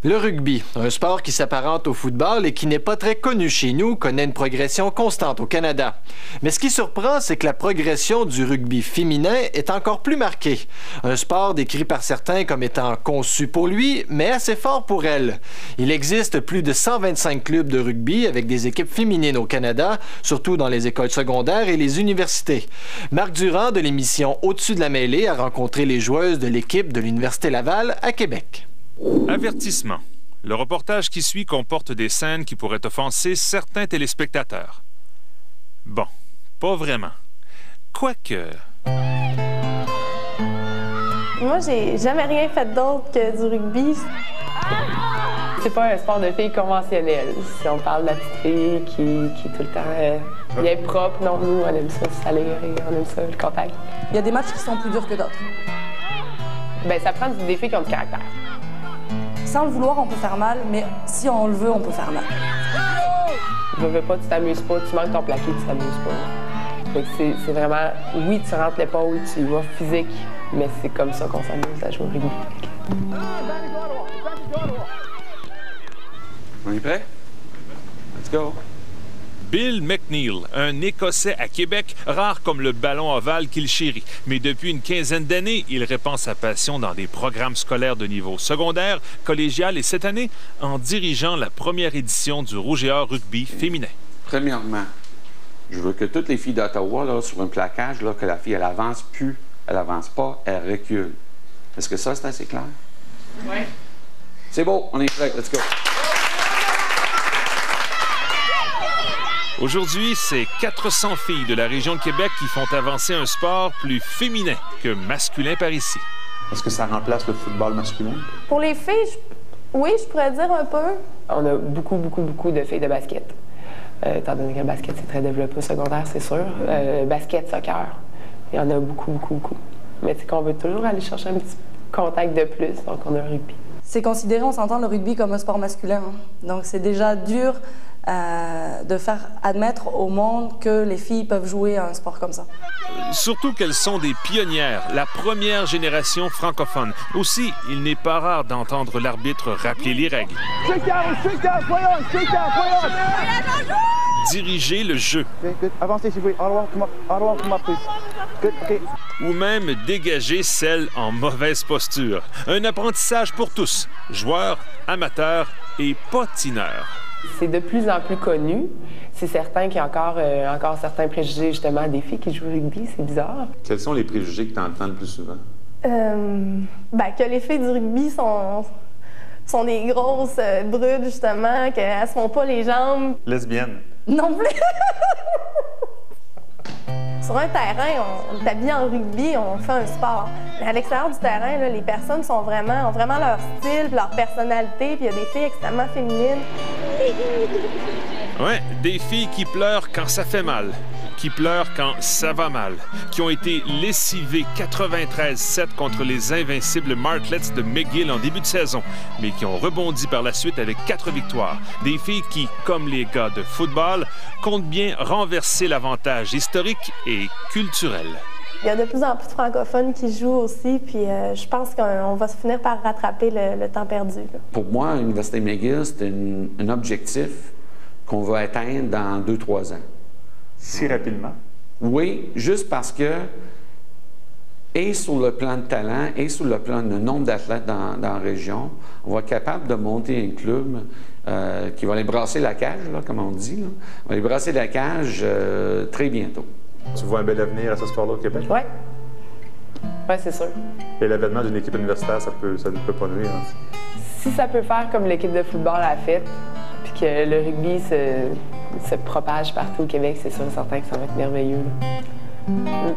Le rugby, un sport qui s'apparente au football et qui n'est pas très connu chez nous, connaît une progression constante au Canada. Mais ce qui surprend, c'est que la progression du rugby féminin est encore plus marquée. Un sport décrit par certains comme étant conçu pour lui, mais assez fort pour elle. Il existe plus de 125 clubs de rugby avec des équipes féminines au Canada, surtout dans les écoles secondaires et les universités. Marc Durand de l'émission Au-dessus de la mêlée a rencontré les joueuses de l'équipe de l'Université Laval à Québec. Avertissement. Le reportage qui suit comporte des scènes qui pourraient offenser certains téléspectateurs. Bon, pas vraiment. Quoique... Moi, j'ai jamais rien fait d'autre que du rugby. C'est pas un sport de filles conventionnel. Si on parle de la petite fille qui est tout le temps bien propre, non, nous, on aime ça s'alérer, on aime ça, le contact. Il y a des matchs qui sont plus durs que d'autres. Bien, ça prend des filles qui ont du caractère. Sans le vouloir, on peut faire mal, mais si on le veut, on peut faire mal. Je veux pas, tu t'amuses pas, tu manques ton plaqué, tu t'amuses pas. Fait que c'est vraiment, oui, tu rentres l'épaule, tu y vas physique, mais c'est comme ça qu'on s'amuse à jouer au rugby. On est prêt? Let's go! Bill McNeil, un Écossais à Québec, rare comme le ballon ovale qu'il chérit. Mais depuis une quinzaine d'années, il répand sa passion dans des programmes scolaires de niveau secondaire, collégial et cette année, en dirigeant la première édition du Rouge et Or rugby féminin. Premièrement, je veux que toutes les filles d'Ottawa, là, sur un plaquage, là, que la fille, elle avance plus, elle avance pas, elle recule. Est-ce que ça, c'est assez clair? Oui. C'est beau, on est prêt, let's go! Aujourd'hui, c'est 400 filles de la région de Québec qui font avancer un sport plus féminin que masculin par ici. Est-ce que ça remplace le football masculin? Pour les filles, oui, je pourrais dire un peu. On a beaucoup de filles de basket. Étant donné que le basket, c'est très développé au secondaire, c'est sûr. Basket, soccer, il y en a beaucoup. Mais c'est qu'on veut toujours aller chercher un petit contact de plus, donc on a le rugby. C'est considéré, on s'entend, le rugby comme un sport masculin. Hein. Donc c'est déjà dur de faire admettre au monde que les filles peuvent jouer à un sport comme ça. Surtout qu'elles sont des pionnières, la première génération francophone. Aussi, il n'est pas rare d'entendre l'arbitre rappeler les règles. Diriger le jeu. Avancez, s'il vous plaît. Ou même dégager celle en mauvaise posture. Un apprentissage pour tous, joueurs, amateurs et patineurs. C'est de plus en plus connu. C'est certain qu'il y a encore certains préjugés, justement, des filles qui jouent au rugby. C'est bizarre. Quels sont les préjugés que tu entends le plus souvent? Que les filles du rugby sont des grosses brutes, justement, qu'elles se font pas les jambes. Lesbienne. Non plus! Sur un terrain, on est habillé en rugby, on fait un sport. Mais à l'extérieur du terrain, là, les personnes ont vraiment leur style, leur personnalité, puis il y a des filles extrêmement féminines. Ouais, des filles qui pleurent quand ça fait mal, qui pleurent quand ça va mal, qui ont été lessivées 93-7 contre les invincibles Martlets de McGill en début de saison, mais qui ont rebondi par la suite avec 4 victoires. Des filles qui, comme les gars de football, comptent bien renverser l'avantage historique et culturel. Il y a de plus en plus de francophones qui jouent aussi, puis je pense qu'on va se finir par rattraper le temps perdu. Là. Pour moi, l'Université McGill, c'est un objectif qu'on va atteindre dans 2-3 ans. Si rapidement? Oui, juste parce que, et sur le plan de talent, et sur le plan de nombre d'athlètes dans la région, on va être capable de monter un club qui va aller brasser la cage, là, comme on dit. Là. On va aller brasser la cage très bientôt. Tu vois un bel avenir à ce sport-là au Québec? Oui. Oui, c'est sûr. Et l'avènement d'une équipe universitaire, ça ne peut pas nuire. Hein? Si ça peut faire comme l'équipe de football a fait, puis que le rugby se propage partout au Québec, c'est sûr et certain que ça va être merveilleux. Là.